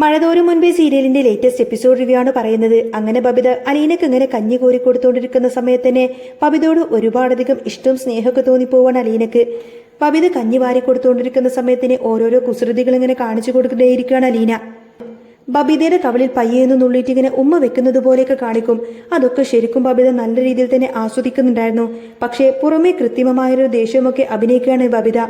മഴതോരും മുൻപേ സീരിയലിന്റെ latest episode review ആണ് പറയുന്നത്. അങ്ങനെ ബബിത അലീനക്ക് ഇങ്ങനെ കഞ്ഞി കോരി കൊടുത്തോണ്ടിരിക്കുന്ന സമയത്ത് തന്നെ ബബിതയോട് ഒരുപാടധികം ഇഷ്ടവും സ്നേഹമൊക്കെ തോന്നിപ്പോവാണ് അലീനക്ക്. ബബിത കഞ്ഞി വാരി കൊടുത്തോണ്ടിരിക്കുന്ന സമയത്തിന് ഓരോരോ കുസൃതികൾ ഇങ്ങനെ കാണിച്ചു കൊടുക്കേയിരിക്കുകയാണ് അലീന. ബബിതയുടെ കവളിൽ പയ്യെന്ന് നുള്ളിയിട്ട് ഇങ്ങനെ ഉമ്മ വെക്കുന്നത് പോലെയൊക്കെ കാണിക്കും. അതൊക്കെ ശരിക്കും ബബിത നല്ല രീതിയിൽ തന്നെ ആസ്വദിക്കുന്നുണ്ടായിരുന്നു. പക്ഷേ പുറമേ കൃത്രിമമായൊരു ദേഷ്യമൊക്കെ അഭിനയിക്കുകയാണ് ബബിത.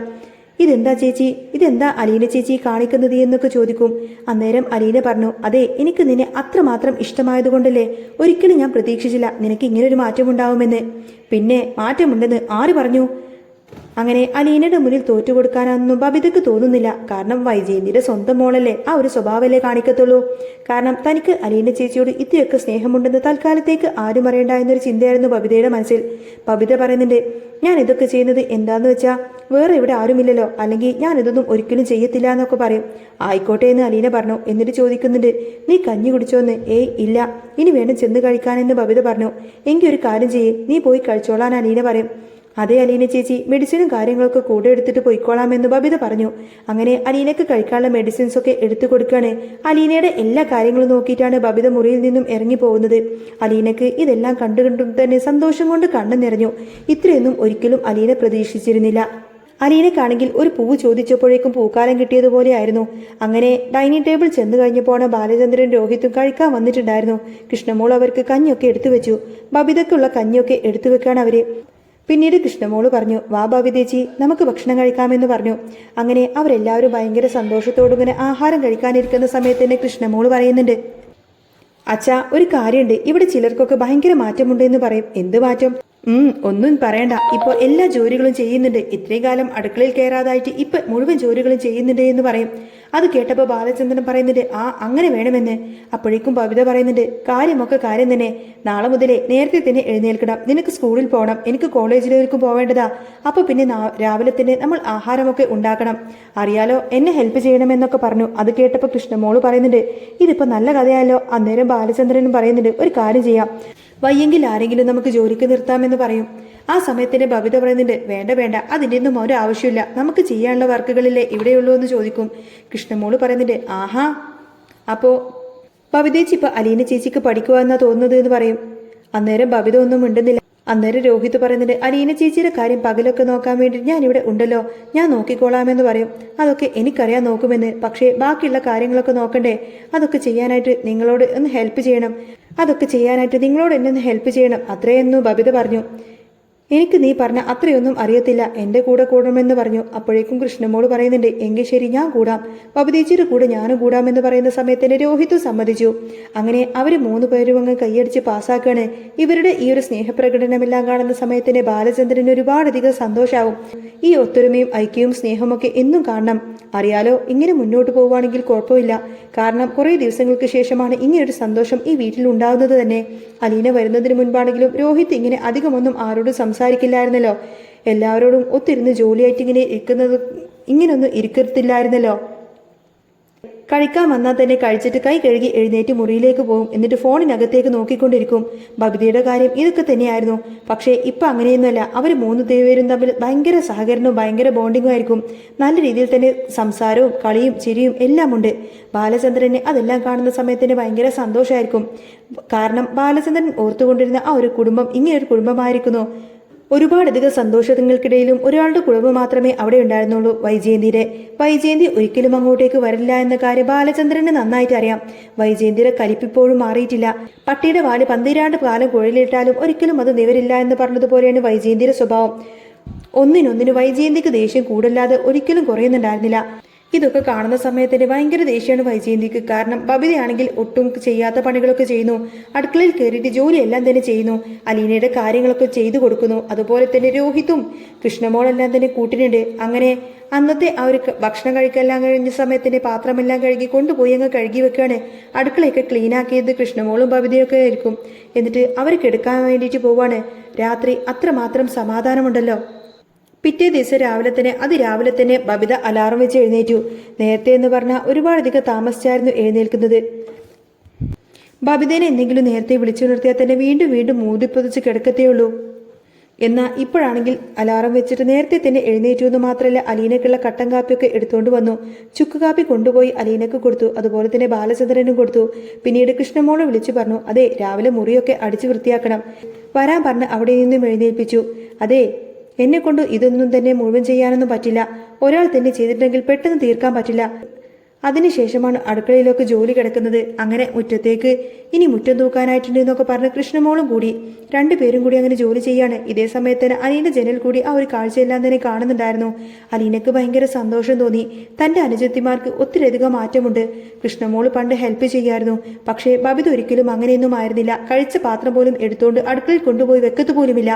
ഇതെന്താ ചേച്ചി, ഇതെന്താ അലീന ചേച്ചി കാണിക്കുന്നത് എന്നൊക്കെ ചോദിക്കും. അന്നേരം അലീന പറഞ്ഞു, അതെ, എനിക്ക് നിന്നെ അത്രമാത്രം ഇഷ്ടമായതുകൊണ്ടല്ലേ. ഒരിക്കലും ഞാൻ പ്രതീക്ഷിച്ചില്ല നിനക്ക് ഇങ്ങനൊരു മാറ്റമുണ്ടാവുമെന്ന്. പിന്നെ മാറ്റമുണ്ടെന്ന് ആര് പറഞ്ഞു? അങ്ങനെ അലീനയുടെ മുന്നിൽ തോറ്റുകൊടുക്കാനൊന്നും ബബിതയ്ക്ക് തോന്നുന്നില്ല. കാരണം വൈജയന്തിയുടെ സ്വന്തം മോളല്ലേ, ആ ഒരു സ്വഭാവമല്ലേ കാണിക്കത്തുള്ളൂ. കാരണം തനിക്ക് അലീന ചേച്ചിയോട് ഇത്രയൊക്കെ സ്നേഹമുണ്ടെന്ന് തൽക്കാലത്തേക്ക് ആരും അറിയണ്ട എന്നൊരു ചിന്തയായിരുന്നു ബബിതയുടെ മനസ്സിൽ. ബബിത പറയുന്നുണ്ട്, ഞാൻ ഇതൊക്കെ ചെയ്യുന്നത് എന്താന്ന് വെച്ചാൽ വേറെ ഇവിടെ ആരുമില്ലല്ലോ, അല്ലെങ്കിൽ ഞാൻ ഇതൊന്നും ഒരിക്കലും ചെയ്യത്തില്ല എന്നൊക്കെ പറയും. ആയിക്കോട്ടെ എന്ന് അലീന പറഞ്ഞു. എന്നിട്ട് ചോദിക്കുന്നുണ്ട്, നീ കഞ്ഞി കുടിച്ചോന്ന്? ഏയ് ഇല്ല, ഇനി വേണം ചെന്ന് കഴിക്കാനെന്ന് ബബിത പറഞ്ഞു. എങ്കിൽ ഒരു കാര്യം ചെയ്യേ, നീ പോയി കഴിച്ചോളാൻ അലീന പറയും. അതേ അലീന ചേച്ചി, മെഡിസിനും കാര്യങ്ങളൊക്കെ കൂടെ എടുത്തിട്ട് പോയിക്കോളാമെന്ന് ബബിത പറഞ്ഞു. അങ്ങനെ അലീനക്ക് കഴിക്കാനുള്ള മെഡിസിൻസ് ഒക്കെ എടുത്തു കൊടുക്കുകയാണ്. അലീനയുടെ എല്ലാ കാര്യങ്ങളും നോക്കിയിട്ടാണ് ബബിത മുറിയിൽ നിന്നും ഇറങ്ങി പോകുന്നത്. അലീനക്ക് ഇതെല്ലാം കണ്ടുകൊണ്ടും തന്നെ സന്തോഷം കൊണ്ട് കണ്ണു നിറഞ്ഞു. ഇത്രയൊന്നും ഒരിക്കലും അലീന പ്രതീക്ഷിച്ചിരുന്നില്ല. അലീനക്കാണെങ്കിൽ ഒരു പൂവ് ചോദിച്ചപ്പോഴേക്കും പൂക്കാലം കിട്ടിയതുപോലെയായിരുന്നു. അങ്ങനെ ഡൈനിങ് ടേബിൾ ചെന്ന് കഴിഞ്ഞപ്പോൾ ബാലചന്ദ്രൻ രോഹിത്തും കഴിക്കാൻ വന്നിട്ടുണ്ടായിരുന്നു. കൃഷ്ണമോൾ അവർക്ക് കഞ്ഞിയൊക്കെ എടുത്തു വെച്ചു. ബബിതയ്ക്കുള്ള കഞ്ഞിയൊക്കെ എടുത്തു വെക്കാണ് അവര്. പിന്നീട് കൃഷ്ണമോള് പറഞ്ഞു, വാ ബബിതേച്ചി, നമുക്ക് ഭക്ഷണം കഴിക്കാമെന്ന് പറഞ്ഞു. അങ്ങനെ അവരെല്ലാവരും ഭയങ്കര സന്തോഷത്തോടുങ്ങനെ ആഹാരം കഴിക്കാനിരിക്കുന്ന സമയത്ത് തന്നെ കൃഷ്ണമോള് പറയുന്നുണ്ട്, അച്ഛാ, ഒരു കാര്യമുണ്ട്, ഇവിടെ ചിലർക്കൊക്കെ ഭയങ്കര മാറ്റമുണ്ട് എന്ന് പറയും. എന്ത് മാറ്റം? ഒന്നും പറയണ്ട, ഇപ്പൊ എല്ലാ ജോലികളും ചെയ്യുന്നുണ്ട്. ഇത്രയും കാലം അടുക്കളയിൽ കയറാതായിട്ട് ഇപ്പൊ മുഴുവൻ ജോലികളും ചെയ്യുന്നുണ്ട് എന്ന് പറയും. അത് കേട്ടപ്പോ ബാലചന്ദ്രൻ പറയുന്നുണ്ട്, ആ അങ്ങനെ വേണമെന്ന്. അപ്പോഴേക്കും ബബിത പറയുന്നുണ്ട്, കാര്യമൊക്കെ കാര്യം തന്നെ, നാളെ മുതലേ നേരത്തെ തന്നെ എഴുന്നേൽക്കണം, നിനക്ക് സ്കൂളിൽ പോകണം, എനിക്ക് കോളേജിലേക്കും പോവേണ്ടതാ. അപ്പൊ പിന്നെ രാവിലെ തന്നെ നമ്മൾ ആഹാരമൊക്കെ ഉണ്ടാക്കണം, അറിയാലോ, എന്നെ ഹെൽപ്പ് ചെയ്യണമെന്നൊക്കെ പറഞ്ഞു. അത് കേട്ടപ്പോ കൃഷ്ണമോള് പറയുന്നുണ്ട്, ഇതിപ്പോ നല്ല കഥയാലോ. അന്നേരം ബാലചന്ദ്രനും പറയുന്നുണ്ട്, ഒരു കാര്യം ചെയ്യാം, വയ്യെങ്കിൽ ആരെങ്കിലും നമുക്ക് ജോലിക്ക് നിർത്താമെന്ന് പറയും. ആ സമയത്തിന് ബബിത പറയുന്നുണ്ട്, വേണ്ട വേണ്ട, അതിൻ്റെ ഒന്നും ഒരു ആവശ്യമില്ല, നമുക്ക് ചെയ്യാനുള്ള വർക്കുകളില്ലേ ഇവിടെയുള്ളൂ എന്ന് ചോദിക്കും. കൃഷ്ണമോള് പറയുന്നുണ്ട്, ആഹാ, അപ്പോ ബബിതേച്ചി ഇപ്പൊ അലീന ചേച്ചിക്ക് പഠിക്കുക എന്നാ തോന്നുന്നത് എന്ന് പറയും. അന്നേരം ബബിത ഒന്നും മിണ്ടുന്നില്ല. അന്നേരം രോഹിത് പറയുന്നുണ്ട്, അലീന ചേച്ചിയുടെ കാര്യം പകലൊക്കെ നോക്കാൻ വേണ്ടി ഞാൻ ഇവിടെ ഉണ്ടല്ലോ, ഞാൻ നോക്കിക്കോളാമെന്ന് പറയും. അതൊക്കെ എനിക്കറിയാൻ നോക്കുമെന്ന്, പക്ഷേ ബാക്കിയുള്ള കാര്യങ്ങളൊക്കെ നോക്കണ്ടേ, അതൊക്കെ ചെയ്യാനായിട്ട് നിങ്ങളോട് ഒന്ന് ഹെൽപ്പ് ചെയ്യണം, അതൊക്കെ ചെയ്യാനായിട്ട് നിങ്ങളോട് എന്നെ ഒന്ന് ഹെൽപ്പ് ചെയ്യണം, അത്രയെന്നു ബബിത പറഞ്ഞു. എനിക്ക് നീ പറഞ്ഞ അത്രയൊന്നും അറിയത്തില്ല, എൻ്റെ കൂടെ കൂടണമെന്ന് പറഞ്ഞു. അപ്പോഴേക്കും കൃഷ്ണമോള് പറയുന്നുണ്ട്, എങ്കിൽ ശരി, ഞാൻ കൂടാം, ബബിതേച്ചിയുടെ കൂടെ ഞാനും കൂടാമെന്ന് പറയുന്ന സമയത്തിന് രോഹിത്തും സമ്മതിച്ചു. അങ്ങനെ അവര് 3 പേരും അങ്ങ് കൈയടിച്ച് പാസ്സാക്കാണ്. ഇവരുടെ ഈ ഒരു സ്നേഹപ്രകടനമെല്ലാം കാണുന്ന സമയത്തിന് ബാലചന്ദ്രന് ഒരുപാടധികം സന്തോഷാവും. ഈ ഒത്തൊരുമയും ഐക്യവും സ്നേഹമൊക്കെ എന്നും കാണണം. അറിയാലോ, ഇങ്ങനെ മുന്നോട്ട് പോവുകയാണെങ്കിൽ കുഴപ്പമില്ല. കാരണം കുറേ ദിവസങ്ങൾക്ക് ശേഷമാണ് ഇങ്ങനൊരു സന്തോഷം ഈ വീട്ടിൽ ഉണ്ടാവുന്നത് തന്നെ. അലീന വരുന്നതിന് മുൻപാണെങ്കിലും രോഹിത് ഇങ്ങനെ അധികമൊന്നും ആരോടും സംസാരിക്കില്ലായിരുന്നല്ലോ. എല്ലാവരോടും ഒത്തിരുന്ന് ജോലിയായിട്ട് ഇങ്ങനൊന്നും ഇരിക്കത്തില്ലായിരുന്നല്ലോ. കഴിക്കാൻ വന്നാൽ തന്നെ കഴിച്ചിട്ട് കൈ കഴുകി എഴുന്നേറ്റ് മുറിയിലേക്ക് പോകും. എന്നിട്ട് ഫോണിനകത്തേക്ക് നോക്കിക്കൊണ്ടിരിക്കും. ബബിതയുടെ കാര്യം ഇതൊക്കെ തന്നെയായിരുന്നു. പക്ഷേ ഇപ്പൊ അങ്ങനെയൊന്നുമല്ല. അവർ 3 പേരും തമ്മിൽ ഭയങ്കര സഹകരണവും ഭയങ്കര ബോണ്ടിങ്ങും ആയിരിക്കും. നല്ല രീതിയിൽ തന്നെ സംസാരവും കളിയും ചിരിയും എല്ലാം ഉണ്ട്. ബാലചന്ദ്രനെ അതെല്ലാം കാണുന്ന സമയത്തിന് ഭയങ്കര സന്തോഷമായിരിക്കും. കാരണം ബാലചന്ദ്രൻ ഓർത്തുകൊണ്ടിരുന്ന ആ ഒരു കുടുംബം ഇങ്ങനൊരു കുടുംബമായിരിക്കുന്നു. ഒരുപാടധികം സന്തോഷങ്ങൾക്കിടയിലും ഒരാളുടെ കുടുംബം മാത്രമേ അവിടെ ഉണ്ടായിരുന്നുള്ളൂ, വൈജയന്തിയുടെ. വൈജയന്തി ഒരിക്കലും അങ്ങോട്ടേക്ക് വരില്ല എന്ന കാര്യം ബാലചന്ദ്രന് നന്നായിട്ട് അറിയാം. വൈജയന്തിയുടെ കലിപ്പിപ്പോഴും മാറിയിട്ടില്ല. പട്ടിയുടെ വാല് 12 കാലം കുഴലിട്ടാലും ഒരിക്കലും അത് നിവരില്ല എന്ന് പറഞ്ഞതുപോലെയാണ് വൈജയന്തിയുടെ സ്വഭാവം. ഒന്നിനൊന്നിന് വൈജയന്തിക്ക് ദേഷ്യം കൂടല്ലാതെ ഒരിക്കലും കുറയുന്നുണ്ടായിരുന്നില്ല. ഇതൊക്കെ കാണുന്ന സമയത്തിന് ഭയങ്കര ദേഷ്യമാണ് വൈജയന്തിക്ക്. കാരണം ബബിതയാണെങ്കിൽ ഒട്ടും ചെയ്യാത്ത പണികളൊക്കെ ചെയ്യുന്നു. അടുക്കളയിൽ കയറിയിട്ട് ജോലിയെല്ലാം തന്നെ ചെയ്യുന്നു. അലീനയുടെ കാര്യങ്ങളൊക്കെ ചെയ്തു കൊടുക്കുന്നു. അതുപോലെ തന്നെ രോഹിത്തും കൃഷ്ണമോളെല്ലാം തന്നെ കൂട്ടിനുണ്ട്. അങ്ങനെ അന്നത്തെ ആ ഒരു ഭക്ഷണം കഴിക്കെല്ലാം കഴിഞ്ഞ സമയത്തിന് പാത്രമെല്ലാം കഴുകി കൊണ്ടുപോയി അങ്ങ് കഴുകി വെക്കുകയാണ്. അടുക്കളയൊക്കെ ക്ലീൻ ആക്കിയത് കൃഷ്ണമോളും ബബിതയൊക്കെ ആയിരിക്കും. എന്നിട്ട് അവർ കിടക്കാൻ വേണ്ടിയിട്ട് പോവാണ്. രാത്രി അത്രമാത്രം സമാധാനമുണ്ടല്ലോ. പിറ്റേ ദിവസം രാവിലെ തന്നെ ബബിത അലാറം വെച്ച് എഴുന്നേറ്റു. നേരത്തെ എന്ന് പറഞ്ഞാൽ ഒരുപാടധികം താമസിച്ചായിരുന്നു എഴുന്നേൽക്കുന്നത്. ബബിതേനെ എന്തെങ്കിലും നേരത്തെ വിളിച്ചു നിർത്തിയാൽ തന്നെ വീണ്ടും വീണ്ടും മൂതിപ്പൊതിച്ച് കിടക്കത്തേ ഉള്ളൂ. എന്നാൽ ഇപ്പോഴാണെങ്കിൽ അലാറം വെച്ചിട്ട് നേരത്തെ തന്നെ എഴുന്നേറ്റു എന്ന് മാത്രമല്ല അലീനക്കുള്ള കട്ടൻ കാപ്പിയൊക്കെ എടുത്തുകൊണ്ട് വന്നു. ചുക്ക് കാപ്പി കൊണ്ടുപോയി അലീനക്ക് കൊടുത്തു. അതുപോലെ തന്നെ ബാലചന്ദ്രനും കൊടുത്തു. പിന്നീട് കൃഷ്ണമോളെ വിളിച്ചു പറഞ്ഞു, അതെ രാവിലെ മുറിയൊക്കെ അടിച്ചു വൃത്തിയാക്കണം, വരാൻ പറഞ്ഞ് അവിടെ നിന്നും എഴുന്നേൽപ്പിച്ചു. അതെ എന്നെ കൊണ്ട് ഇതൊന്നും തന്നെ മുഴുവൻ ചെയ്യാനൊന്നും പറ്റില്ല, ഒരാൾ തന്നെ ചെയ്തിട്ടുണ്ടെങ്കിൽ പെട്ടെന്ന് തീർക്കാൻ പറ്റില്ല. അതിനുശേഷമാണ് അടുക്കളയിലൊക്കെ ജോലി കിടക്കുന്നത്. അങ്ങനെ മുറ്റത്തേക്ക് ഇനി മുറ്റം തൂക്കാനായിട്ടുണ്ട് എന്നൊക്കെ പറഞ്ഞ് കൃഷ്ണമോളും കൂടി രണ്ടുപേരും കൂടി അങ്ങനെ ജോലി ചെയ്യാണ്. ഇതേ സമയത്തിന് അലീന ജനൽ കൂടി ആ ഒരു കാഴ്ചയെല്ലാം തന്നെ കാണുന്നുണ്ടായിരുന്നു. അലീനക്ക് ഭയങ്കര സന്തോഷം തോന്നി. തന്റെ അനുജത്തിമാർക്ക് ഒത്തിരിയധികം മാറ്റമുണ്ട്. കൃഷ്ണമോള് പണ്ട് ഹെൽപ്പ് ചെയ്യായിരുന്നു, പക്ഷേ ബബിത ഒരിക്കലും അങ്ങനെയൊന്നും ആയിരുന്നില്ല. കഴിച്ച പാത്രം പോലും എടുത്തുകൊണ്ട് അടുക്കളയിൽ കൊണ്ടുപോയി വെക്കത്തു പോലുമില്ല,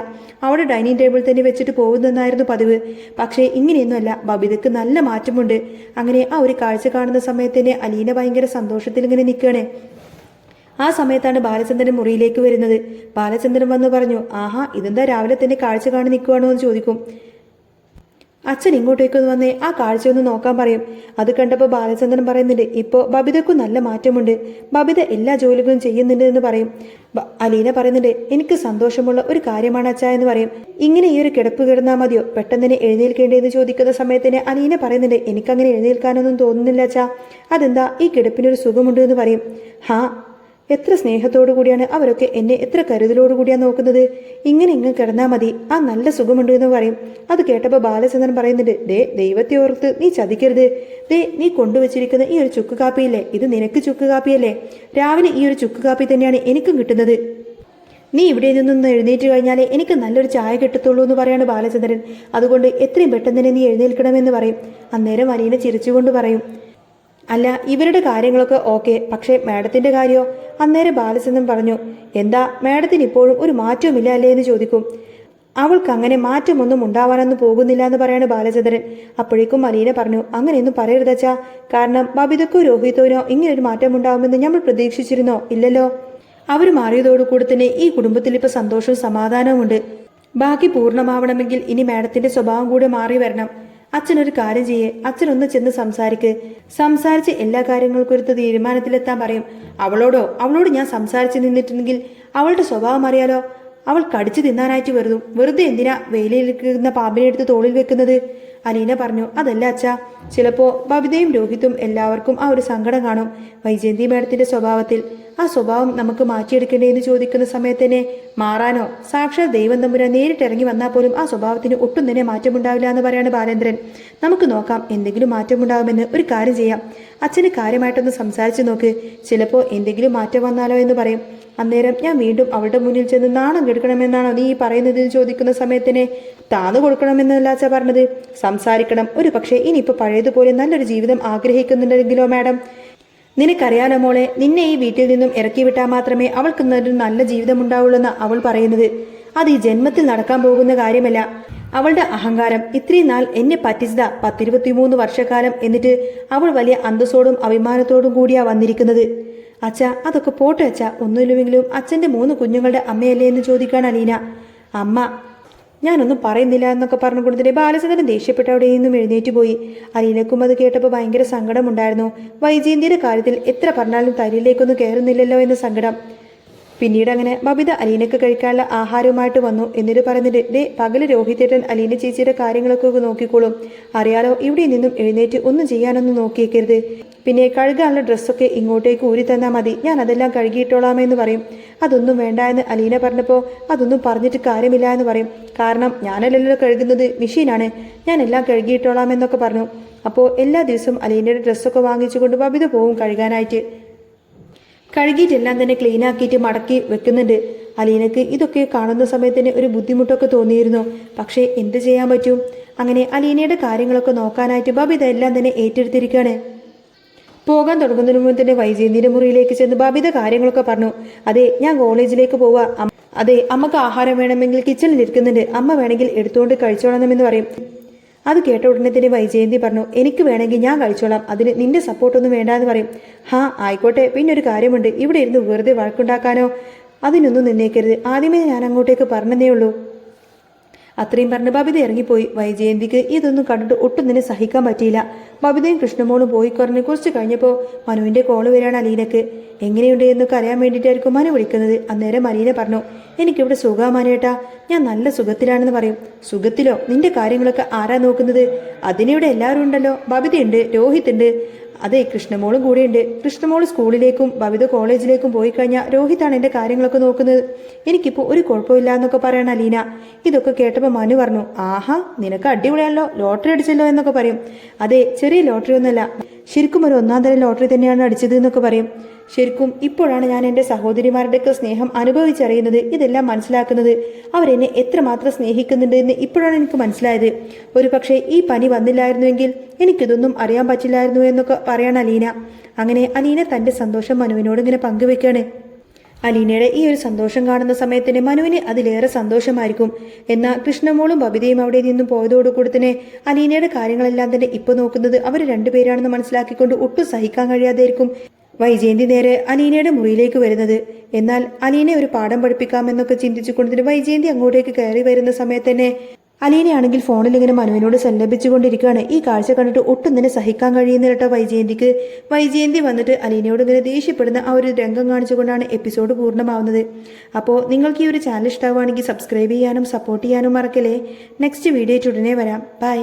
അവിടെ ഡൈനിങ് ടേബിൾ തന്നെ വെച്ചിട്ട് പോകുന്നതെന്നായിരുന്നു പതിവ്. പക്ഷേ ഇങ്ങനെയൊന്നുമല്ല, ബബിതക്ക് നല്ല മാറ്റമുണ്ട്. അങ്ങനെ ആ ഒരു കാഴ്ച കാണുന്ന സമയത്ത് തന്നെ അലീന ഭയങ്കര സന്തോഷത്തിൽ ഇങ്ങനെ നിൽക്കുകയാണ്. ആ സമയത്താണ് ബാലചന്ദ്രൻ മുറിയിലേക്ക് വരുന്നത്. ബാലചന്ദ്രൻ വന്ന് പറഞ്ഞു, ആഹാ ഇതെന്താ രാവിലെ തന്നെ കാഴ്ച കാണി നിൽക്കുവാണോ എന്ന് ചോദിക്കും. അച്ഛൻ ഇങ്ങോട്ടേക്കൊന്ന് വന്നേ, ആ കാഴ്ച ഒന്ന് നോക്കാൻ പറയും. അത് കണ്ടപ്പോൾ ബാലചന്ദ്രൻ പറയുന്നുണ്ട്, ഇപ്പോൾ ബബിതക്കും നല്ല മാറ്റമുണ്ട്, ബബിത എല്ലാ ജോലികളും ചെയ്യുന്നുണ്ട് എന്ന് പറയും. അലീന പറയുന്നുണ്ട്, എനിക്ക് സന്തോഷമുള്ള ഒരു കാര്യമാണ് അച്ഛാ എന്ന് പറയും. ഇങ്ങനെ ഈ ഒരു കിടപ്പ് കിടന്നാൽ മതിയോ, പെട്ടെന്ന് തന്നെ എഴുന്നേൽക്കേണ്ടതെന്ന് ചോദിക്കുന്ന സമയത്തിന് അലീന പറയുന്നുണ്ട്, എനിക്കങ്ങനെ എഴുന്നേൽക്കാനൊന്നും തോന്നുന്നില്ല അച്ഛാ, അതെന്താ ഈ കിടപ്പിനൊരു സുഖമുണ്ട് എന്ന് പറയും. ഹാ എത്ര സ്നേഹത്തോടു കൂടിയാണ് അവരൊക്കെ എന്നെ എത്ര കരുതലോടു കൂടിയാണ് നോക്കുന്നത്, ഇങ്ങനെ കിടന്നാൽ മതി, ആ നല്ല സുഖമുണ്ട് എന്ന് പറയും. അത് കേട്ടപ്പോൾ ബാലചന്ദ്രൻ പറയുന്നുണ്ട്, ദൈവത്തെ ഓർത്ത് നീ ചതിക്കരുത്, നീ കൊണ്ടുവച്ചിരിക്കുന്ന ഈ ഒരു ചുക്ക് കാപ്പിയില്ലേ, ഇത് നിനക്ക് ചുക്ക് കാപ്പിയല്ലേ, രാവിലെ ഈ ഒരു ചുക്ക് കാപ്പി തന്നെയാണ് എനിക്കും കിട്ടുന്നത്, നീ ഇവിടെ നിന്നൊന്ന് എഴുന്നേറ്റ് കഴിഞ്ഞാലേ എനിക്ക് നല്ലൊരു ചായ കിട്ടത്തുള്ളൂ എന്ന് പറയാണ് ബാലചന്ദ്രൻ. അതുകൊണ്ട് എത്രയും പെട്ടെന്ന് തന്നെ നീ എഴുന്നേൽക്കണമെന്ന് പറയും. അന്നേരം അലീന ചിരിച്ചുകൊണ്ട് പറയും, അല്ല ഇവരുടെ കാര്യങ്ങളൊക്കെ ഓക്കെ, പക്ഷേ മാഡത്തിന്റെ കാര്യമോ? അന്നേരം ബാലചന്ദ്രൻ പറഞ്ഞു, എന്താ മാഡത്തിന് ഇപ്പോഴും ഒരു മാറ്റവുമില്ല അല്ലേ എന്ന് ചോദിക്കും. അവൾക്ക് അങ്ങനെ മാറ്റമൊന്നും ഉണ്ടാവാനൊന്നും പോകുന്നില്ല എന്ന് പറയാണ് ബാലചന്ദ്രൻ. അപ്പോഴേക്കും അലീന പറഞ്ഞു, അങ്ങനെയൊന്നും പറയരുതച്ചാ, കാരണം ബബിതക്കോ രോഹിതോനോ ഇങ്ങനൊരു മാറ്റം ഉണ്ടാവുമെന്ന് നമ്മൾ പ്രതീക്ഷിച്ചിരുന്നോ? ഇല്ലല്ലോ. അവർ മാറിയതോടുകൂടി തന്നെ ഈ കുടുംബത്തിൽ ഇപ്പോൾ സന്തോഷവും സമാധാനവും ഉണ്ട്. ബാക്കി പൂർണ്ണമാവണമെങ്കിൽ ഇനി മാഡത്തിന്റെ സ്വഭാവം കൂടെ മാറി വരണം. അച്ഛനൊരു കാര്യം ചെയ്യേ, അച്ഛനൊന്ന് ചെന്ന് സംസാരിച്ച് എല്ലാ കാര്യങ്ങൾക്കും ഒരു തീരുമാനത്തിലെത്താൻ പറയും. അവളോട് ഞാൻ സംസാരിച്ച് നിന്നിട്ടുണ്ടെങ്കിൽ അവളുടെ സ്വഭാവം അറിയാലോ, അവൾ കടിച്ചു തിന്നാനായിട്ട് വെറുതെ എന്തിനാ വെയിലിരിക്കുന്ന പാമ്പിനെ എടുത്ത് തോളിൽ വെക്കുന്നത്? അലീന പറഞ്ഞു, അതല്ല അച്ഛാ, ചിലപ്പോ ബബിതയും രോഹിത്തും എല്ലാവർക്കും ആ ഒരു സങ്കടം കാണും വൈജയന്തി മേഡത്തിന്റെ സ്വഭാവത്തിൽ. ആ സ്വഭാവം നമുക്ക് മാറ്റിയെടുക്കണ്ടേന്ന് ചോദിക്കുന്ന സമയത്ത് തന്നെ മാറാനോ, സാക്ഷാൽ ദൈവം തമ്പുരാൻ നേരിട്ടിറങ്ങി വന്നാൽ പോലും ആ സ്വഭാവത്തിന് ഒട്ടും തന്നെ മാറ്റമുണ്ടാവില്ല എന്ന് പറയാണ് ബാലേന്ദ്രൻ. നമുക്ക് നോക്കാം, എന്തെങ്കിലും മാറ്റമുണ്ടാകുമെന്ന്. ഒരു കാര്യം ചെയ്യാം, അച്ഛന് കാര്യമായിട്ടൊന്ന് സംസാരിച്ചു നോക്ക്, ചിലപ്പോൾ എന്തെങ്കിലും മാറ്റം വന്നാലോ എന്ന് പറയും. അന്നേരം ഞാൻ വീണ്ടും അവളുടെ മുന്നിൽ ചെന്ന് നാണം കെടുക്കണമെന്നാണോ നീ പറയുന്നതെന്ന് ചോദിക്കുന്ന സമയത്തിനെ താന്നു കൊടുക്കണമെന്നല്ല അച്ഛാ പറഞ്ഞത്, സംസാരിക്കണം. ഒരു പക്ഷേ ഇനിയിപ്പോൾ പഴയതുപോലെ നല്ലൊരു ജീവിതം ആഗ്രഹിക്കുന്നുണ്ടെങ്കിലോ മാഡം? നിനക്കറിയാലോ മോളെ, നിന്നെ ഈ വീട്ടിൽ നിന്നും ഇറക്കി വിട്ടാൽ മാത്രമേ അവൾക്ക് ഒരു നല്ല ജീവിതം ഉണ്ടാവുള്ളൂ എന്ന് അവൾ പറയുന്നത്. അത് ഈ ജന്മത്തിൽ നടക്കാൻ പോകുന്ന കാര്യമല്ല. അവളുടെ അഹങ്കാരം ഇത്രയും നാൾ എന്നെ പറ്റിച്ചതാ, 10-23 വർഷക്കാലം. എന്നിട്ട് അവൾ വലിയ അന്തസ്സോടും അഭിമാനത്തോടും കൂടിയാ വന്നിരിക്കുന്നത്. അച്ഛാ അതൊക്കെ പോട്ടെ അച്ഛാ, ഒന്നുമില്ലെങ്കിലും അച്ഛൻ്റെ 3 കുഞ്ഞുങ്ങളുടെ അമ്മയല്ലേ എന്ന് ചോദിക്കാൻ അലീന. അമ്മ ഞാനൊന്നും പറയുന്നില്ല എന്നൊക്കെ പറഞ്ഞുകൊണ്ടതിനെ ബാലചന്ദ്രൻ ദേഷ്യപ്പെട്ട അവിടെ നിന്നും എഴുന്നേറ്റ് പോയി. അലീനക്കും അത് കേട്ടപ്പോൾ ഭയങ്കര സങ്കടമുണ്ടായിരുന്നു. വൈജയന്തിയുടെ കാര്യത്തിൽ എത്ര പറഞ്ഞാലും തരിയിലേക്കൊന്നും കയറുന്നില്ലല്ലോ എന്ന സങ്കടം. പിന്നീട് അങ്ങനെ ബബിത അലീനക്ക് കഴിക്കാനുള്ള ആഹാരവുമായിട്ട് വന്നു. എന്നിട്ട് പറയുന്നുണ്ട്, പകല് രോഹിതേട്ടൻ അലീന ചേച്ചിയുടെ കാര്യങ്ങളൊക്കെ നോക്കിക്കോളും, അറിയാലോ, ഇവിടെ നിന്നും എഴുന്നേറ്റ് ഒന്നും ചെയ്യാനൊന്നും നോക്കിയേക്കരുത്. പിന്നെ കഴുകാനുള്ള ഡ്രസ്സൊക്കെ ഇങ്ങോട്ടേക്ക് ഊരി തന്നാൽ മതി, ഞാൻ അതെല്ലാം കഴുകിയിട്ടോളാമെന്ന് പറയും. അതൊന്നും വേണ്ട എന്ന് അലീന പറഞ്ഞപ്പോൾ അതൊന്നും പറഞ്ഞിട്ട് കാര്യമില്ല എന്ന് പറയും. കാരണം ഞാനല്ലല്ലോ കഴുകുന്നത്, മെഷീനാണ്, ഞാൻ എല്ലാം കഴുകിയിട്ടോളാമെന്നൊക്കെ പറഞ്ഞു. അപ്പോൾ എല്ലാ ദിവസവും അലീനയുടെ ഡ്രസ്സൊക്കെ വാങ്ങിച്ചുകൊണ്ട് ബബിത പോവും കഴുകാനായിട്ട്. കഴുകിയിട്ടെല്ലാം തന്നെ ക്ലീൻ ആക്കിയിട്ട് മടക്കി വെക്കുന്നുണ്ട്. അലീനക്ക് ഇതൊക്കെ കാണുന്ന സമയത്തിന് ഒരു ബുദ്ധിമുട്ടൊക്കെ തോന്നിയിരുന്നു. പക്ഷേ എന്ത് ചെയ്യാൻ പറ്റും? അങ്ങനെ അലീനയുടെ കാര്യങ്ങളൊക്കെ നോക്കാനായിട്ട് ബബിത എല്ലാം തന്നെ ഏറ്റെടുത്തിരിക്കുകയാണ്. പോകാൻ തുടങ്ങുന്നതിന് മുമ്പ് തന്നെ വൈജയന്തിയുടെ മുറിയിലേക്ക് ചെന്ന് ബബിത കാര്യങ്ങളൊക്കെ പറഞ്ഞു. അതെ ഞാൻ കോളേജിലേക്ക് പോവാ, അതെ അമ്മക്ക് ആഹാരം വേണമെങ്കിൽ കിച്ചണിൽ ഇരിക്കുന്നുണ്ട്, അമ്മ വേണമെങ്കിൽ എടുത്തുകൊണ്ട് കഴിച്ചോളണമെന്ന് പറയും. അത് കേട്ട ഉടനെ തന്നെ വൈജയന്തി പറഞ്ഞു, എനിക്ക് വേണമെങ്കിൽ ഞാൻ കഴിച്ചോളാം, അതിന് നിന്റെ സപ്പോർട്ടൊന്നും വേണ്ടാന്ന് പറയും. ഹാ ആയിക്കോട്ടെ, പിന്നെ ഒരു കാര്യമുണ്ട്, ഇവിടെ ഇരുന്ന് വെറുതെ വഴക്കുണ്ടാക്കാനോ അതിനൊന്നും നിന്നേക്കരുത്, ആദ്യമേ ഞാൻ അങ്ങോട്ടേക്ക് പറഞ്ഞതേ ഉള്ളൂ. അത്രയും പറഞ്ഞ് ബബിത ഇറങ്ങിപ്പോയി. വൈജയന്തിക്ക് ഇതൊന്നും കണ്ടിട്ട് ഒട്ടും തന്നെ സഹിക്കാൻ പറ്റിയില്ല. ബബിതയും കൃഷ്ണമോളും പോയി കുറഞ്ഞ് കുറച്ച് കഴിഞ്ഞപ്പോൾ മനുവിന്റെ കോള് വരികയാണ് അലീനക്ക്. എങ്ങനെയുണ്ട് എന്നൊക്കെ അറിയാൻ വേണ്ടിയിട്ടായിരിക്കും മനു വിളിക്കുന്നത്. അന്നേരം അലീന പറഞ്ഞു, എനിക്കിവിടെ സുഖമാനേട്ടാ, ഞാൻ നല്ല സുഖത്തിലാണെന്ന് പറയും. സുഖത്തിലോ? നിന്റെ കാര്യങ്ങളൊക്കെ ആരാ നോക്കുന്നത്? അതിനിവിടെ എല്ലാവരും ഉണ്ടല്ലോ. ബബിതയുണ്ട്, രോഹിത് ഉണ്ട്, അതെ കൃഷ്ണമോളും കൂടെയുണ്ട്. കൃഷ്ണമോൾ സ്കൂളിലേക്കും ബബിത കോളേജിലേക്കും പോയി കഴിഞ്ഞാൽ രോഹിതാണ് എൻ്റെ കാര്യങ്ങളൊക്കെ നോക്കുന്നത്. എനിക്കിപ്പോൾ ഒരു കുഴപ്പമില്ല എന്നൊക്കെ പറയണം അലീന. ഇതൊക്കെ കേട്ടപ്പോൾ മനു പറഞ്ഞു, ആഹാ നിനക്ക് അടിപൊളിയാണല്ലോ, ലോട്ടറി അടിച്ചല്ലോ എന്നൊക്കെ പറയും. അതെ, ചെറിയ ലോട്ടറി ഒന്നുമല്ല, ശരിക്കും ഒരു ഒന്നാം തരം ലോട്ടറി തന്നെയാണ് അടിച്ചത് എന്നൊക്കെ പറയും. ശരിക്കും ഇപ്പോഴാണ് ഞാൻ എൻ്റെ സഹോദരിമാരുടെയൊക്കെ സ്നേഹം അനുഭവിച്ചറിയുന്നത്, ഇതെല്ലാം മനസ്സിലാക്കുന്നത്. അവരെന്നെ എത്രമാത്രം സ്നേഹിക്കുന്നുണ്ട് എന്ന് ഇപ്പോഴാണ് എനിക്ക് മനസ്സിലായത്. ഒരു പക്ഷേ ഈ പനി വന്നില്ലായിരുന്നുവെങ്കിൽ എനിക്കിതൊന്നും അറിയാൻ പറ്റില്ലായിരുന്നു എന്നൊക്കെ പറയാണ് അലീന. അങ്ങനെ അലീന തൻ്റെ സന്തോഷം മനുവിനോട് ഇങ്ങനെ പങ്കുവെക്കുകയാണ്. അലീനയുടെ ഈ ഒരു സന്തോഷം കാണുന്ന സമയത്തിന് മനുവിന് അതിലേറെ സന്തോഷമായിരിക്കും. എന്നാൽ കൃഷ്ണമോളും ബബിതയും അവിടെ നിന്നും പോയതോടുകൂടി തന്നെ അലീനയുടെ കാര്യങ്ങളെല്ലാം തന്നെ ഇപ്പോൾ നോക്കുന്നത് അവർ രണ്ടുപേരാണെന്ന് മനസ്സിലാക്കിക്കൊണ്ട് ഒട്ടും സഹിക്കാൻ കഴിയാതെയായിരിക്കും വൈജയന്തി നേരെ അലീനയുടെ മുറിയിലേക്ക് വരുന്നത്. എന്നാൽ അലീനെ ഒരു പാഠം പഠിപ്പിക്കാമെന്നൊക്കെ ചിന്തിച്ചുകൊണ്ട് വൈജയന്തി അങ്ങോട്ടേക്ക് കയറി വരുന്ന സമയത്ത് തന്നെ അലീനയാണെങ്കിൽ ഫോണിൽ ഇങ്ങനെ മനുവിനോട് സല്ലപിച്ചുകൊണ്ടിരിക്കുകയാണ്. ഈ കാഴ്ച കണ്ടിട്ട് ഒട്ടും തന്നെ സഹിക്കാൻ കഴിയുന്നില്ല കേട്ടോ വൈജയന്തിക്ക്. വൈജയന്തി വന്നിട്ട് അലീനയോട് ഇങ്ങനെ ദേഷ്യപ്പെടുന്ന ആ ഒരു രംഗം കാണിച്ചുകൊണ്ടാണ് എപ്പിസോഡ് പൂർണ്ണമാവുന്നത്. അപ്പോൾ നിങ്ങൾക്ക് ഈ ഒരു ചാനൽ ഇഷ്ടമാവുകയാണെങ്കിൽ സബ്സ്ക്രൈബ് ചെയ്യാനും സപ്പോർട്ട് ചെയ്യാനും മറക്കല്ലേ. നെക്സ്റ്റ് വീഡിയോ ഉടനെ വരാം. ബൈ.